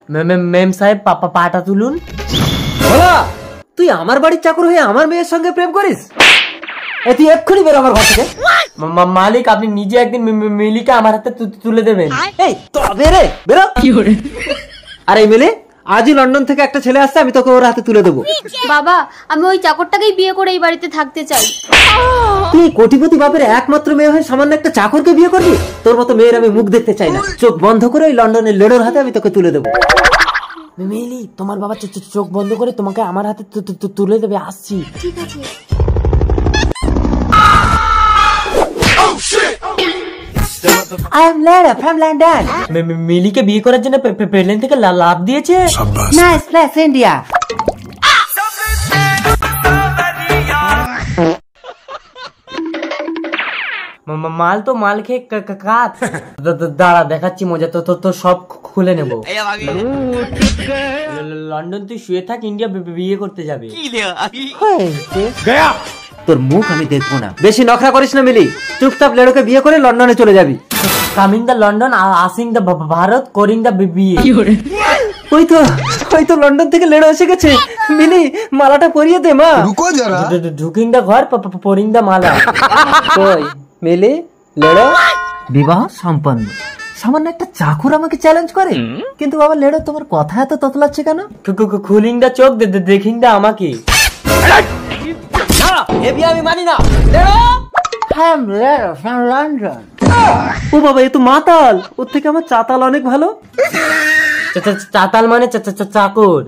মেম সাহেব পাটা তুলুন। তুই আমার বাড়ির চাকর হয়ে আমার মেয়ের সঙ্গে প্রেম করিস? তুই এক্ষুনি বেরো আমার ঘর থেকে। মালিক, আপনি নিজে একদিন মিলিকে আমার হাতে তুলে দেবেন। এই তবে রে, বেরো। আর এই মিলি, আজই লন্ডন থেকে একটা ছেলে আসছে, আমি তোকে ওর হাতে তুলে দেবো। বাবা, আমি ওই চাকরটাকেই বিয়ে করে এই বাড়িতে থাকতে চাই। তুই কোটিপতি বাপের একমাত্র মেয়ে হয়ে সামান্য একটা চাকরকে বিয়ে করবি? তোর মতো মেয়ের আমি মুখ দেখতে চাই না। চোখ বন্ধ করে ওই লন্ডনের লেডোর হাতে আমি তোকে তুলে দেবো। মিলি, তোমার বাবা চোখ বন্ধ করে তোমাকে আমার হাতে তুলে দেবে। আসছি। ঠিক আছে। I am Lara from London. মিলিকে বিয়ে করার জন্য প্লেন থেকে লাভ দিয়েছে। Nice place, India. মাল তো মাল খেয়ে কাত। দাঁড়া, দেখাচ্ছি মজা। তো সব খুলে নেবো। লন্ডন তুই শুয়ে থাক, ইন্ডিয়া বিয়ে করতে যাবে। তোর মুখ আমি দেখবো না। বেশি নখরা করিস না মিলি, চুপচাপ লেডোকে বিয়ে করে লন্ডনে চলে যাবি। কামিং দা লন্ডন, আসিং দা ভারত, করিং দা বিয়ে। ওই তো লন্ডন থেকে লেডো এসে গেছে। মিলি, মালাটা পরিয়ে দে মা। ঢুকিং দা ঘর, পরিং দা মালা। কই মিলি, লেডো বিবাহ সম্পন্ন। সামান্য একটা চাকর আমাকে চ্যালেঞ্জ করে, কিন্তু বাবা লেডো তোমার কথা এত ততলাচ্ছে কেন? খুলিং দা চোখ, দেখিং দা আমাকে। আমি মানি না। ও বাবা, এ তো মাতাল। ওর থেকে আমার চাতাল অনেক ভালো। চাতাল মানে চাকর।